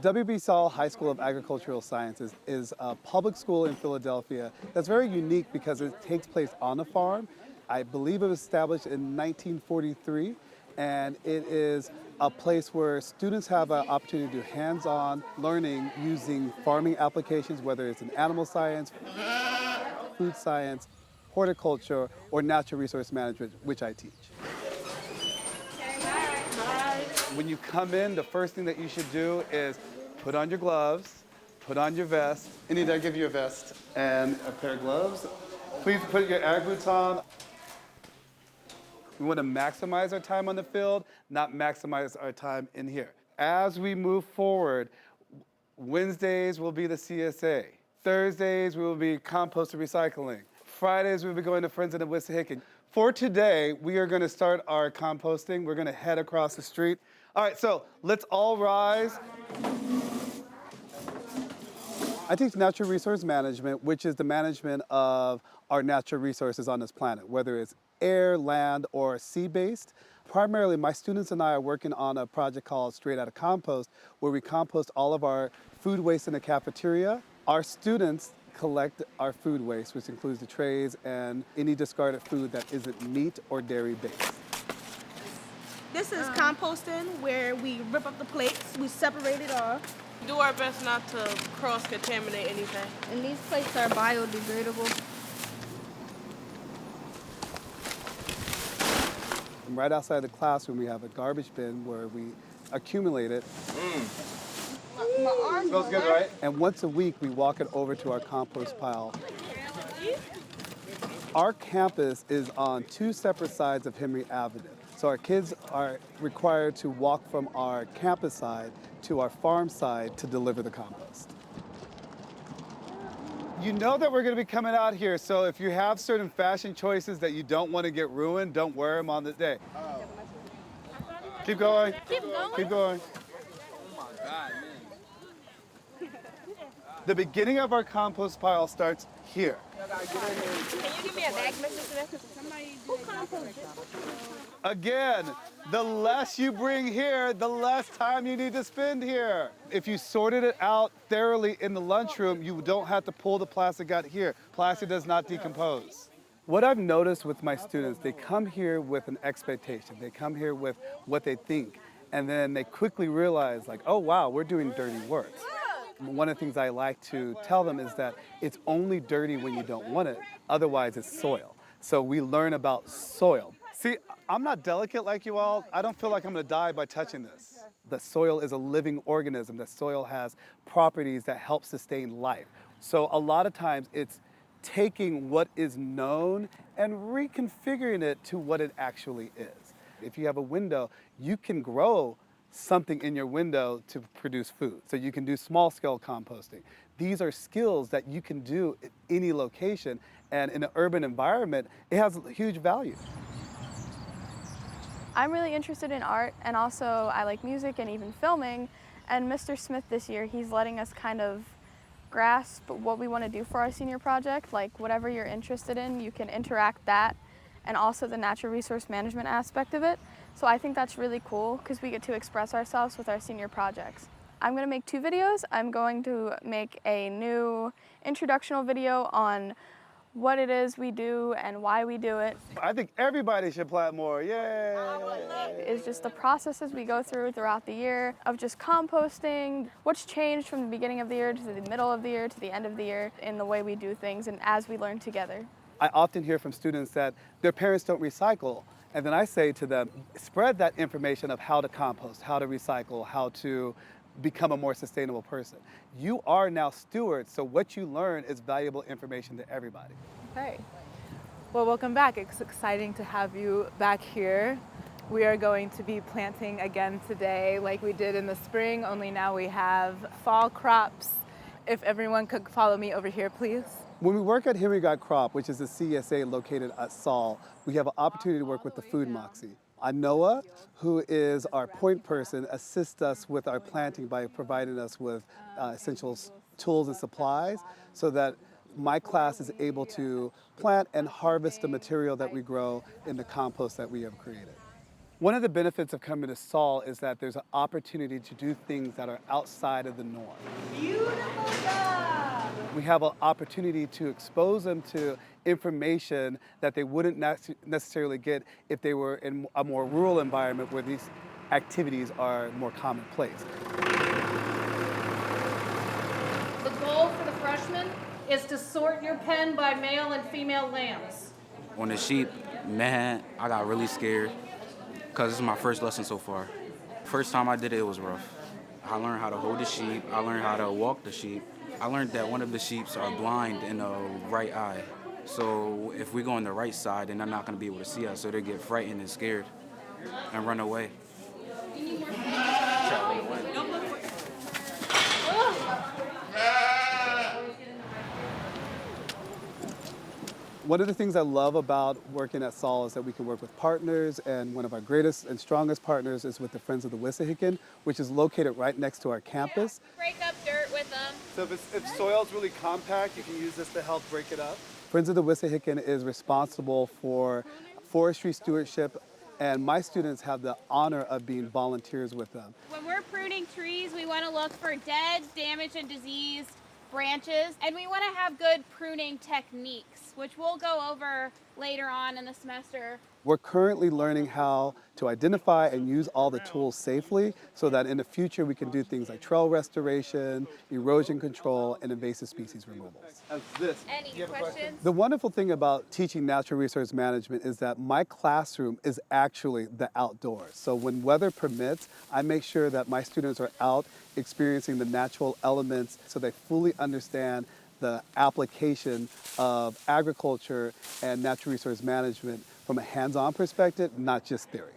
WB Saul High School of Agricultural Sciences is a public school in Philadelphia that's very unique because it takes place on a farm. I believe it was established in 1943, and it is a place where students have an opportunity to do hands-on learning using farming applications, whether it's in animal science, food science, horticulture, or natural resource management, which I teach. When you come in, the first thing that you should do is put on your gloves, put on your vest. Anita, I give you a vest and a pair of gloves. Please put your ag boots on. We want to maximize our time on the field, not maximize our time in here. As we move forward, Wednesdays will be the CSA. Thursdays we will be compost and recycling. Fridays we'll be going to Friends of the Wissahickon. For today, we are going to start our composting. We're going to head across the street. All right, so let's all rise. I teach natural resource management, which is the management of our natural resources on this planet, whether it's air, land, or sea-based. Primarily, my students and I are working on a project called Straight Outta Compost, where we compost all of our food waste in the cafeteria. Our students collect our food waste, which includes the trays and any discarded food that isn't meat or dairy-based. This is composting, where we rip up the plates, we separate it off. Do our best not to cross-contaminate anything. And these plates are biodegradable. And right outside the classroom, we have a garbage bin where we accumulate it. My arms Smells good, right? And once a week, we walk it over to our compost pile. Our campus is on two separate sides of Henry Avenue. So our kids are required to walk from our campus side to our farm side to deliver the compost. You know that we're going to be coming out here, so if you have certain fashion choices that you don't want to get ruined, don't wear them on the day. Keep going. Keep going. Keep going. Oh my God, man. The beginning of our compost pile starts here. Can you give me a bag, Mr. Smith? Who composted? Again, the less you bring here, the less time you need to spend here. If you sorted it out thoroughly in the lunchroom, you don't have to pull the plastic out here. Plastic does not decompose. What I've noticed with my students, they come here with an expectation. They come here with what they think, and then they quickly realize, like, oh wow, we're doing dirty work. One of the things I like to tell them is that it's only dirty when you don't want it, otherwise it's soil. So we learn about soil. See, I'm not delicate like you all. I don't feel like I'm gonna die by touching this. The soil is a living organism. The soil has properties that help sustain life. So a lot of times it's taking what is known and reconfiguring it to what it actually is. If you have a window, you can grow something in your window to produce food. So you can do small scale composting. These are skills that you can do at any location, and in an urban environment, it has huge value. I'm really interested in art, and also I like music and even filming. And Mr. Smith this year, he's letting us kind of grasp what we want to do for our senior project. Like whatever you're interested in, you can interact that, and also the natural resource management aspect of it. So I think that's really cool because we get to express ourselves with our senior projects. I'm going to make 2 videos. I'm going to make a new introductional video on what it is we do and why we do it. I think everybody should plant more, yay! It's just the processes we go through throughout the year of just composting, what's changed from the beginning of the year to the middle of the year to the end of the year in the way we do things and as we learn together. I often hear from students that their parents don't recycle, and then I say to them, spread that information of how to compost, how to recycle, how to become a more sustainable person. You are now stewards, so what you learn is valuable information to everybody. Okay. Well, welcome back. It's exciting to have you back here. We are going to be planting again today like we did in the spring, only now we have fall crops. If everyone could follow me over here, please. When we work at Henry Got Crop, which is a CSA located at Saul, we have an opportunity to work with the food Moxie. Noah, who is our point person, assists us with our planting by providing us with essential tools and supplies so that my class is able to plant and harvest the material that we grow in the compost that we have created. One of the benefits of coming to Saul is that there's an opportunity to do things that are outside of the norm. Beautiful job. We have an opportunity to expose them to information that they wouldn't necessarily get if they were in a more rural environment where these activities are more commonplace. The goal for the freshmen is to sort your pen by male and female lambs. On the sheep, man, I got really scared because this is my first lesson so far. First time I did it, it was rough. I learned how to hold the sheep. I learned how to walk the sheep. I learned that one of the sheep are blind in the right eye. So if we go on the right side, then they're not going to be able to see us. So they get frightened and scared and run away. One of the things I love about working at Saul is that we can work with partners, and one of our greatest and strongest partners is with the Friends of the Wissahickon, which is located right next to our campus. Break up dirt with them. So if soil's really compact, you can use this to help break it up. Friends of the Wissahickon is responsible for forestry stewardship, and my students have the honor of being volunteers with them. When we're pruning trees, we want to look for dead, damaged, and diseased branches, and we want to have good pruning techniques, which we'll go over later on in the semester. We're currently learning how to identify and use all the tools safely so that in the future we can do things like trail restoration, erosion control, and invasive species removals. Any questions? The wonderful thing about teaching natural resource management is that my classroom is actually the outdoors. So when weather permits, I make sure that my students are out experiencing the natural elements so they fully understand the application of agriculture and natural resource management from a hands-on perspective, not just theory.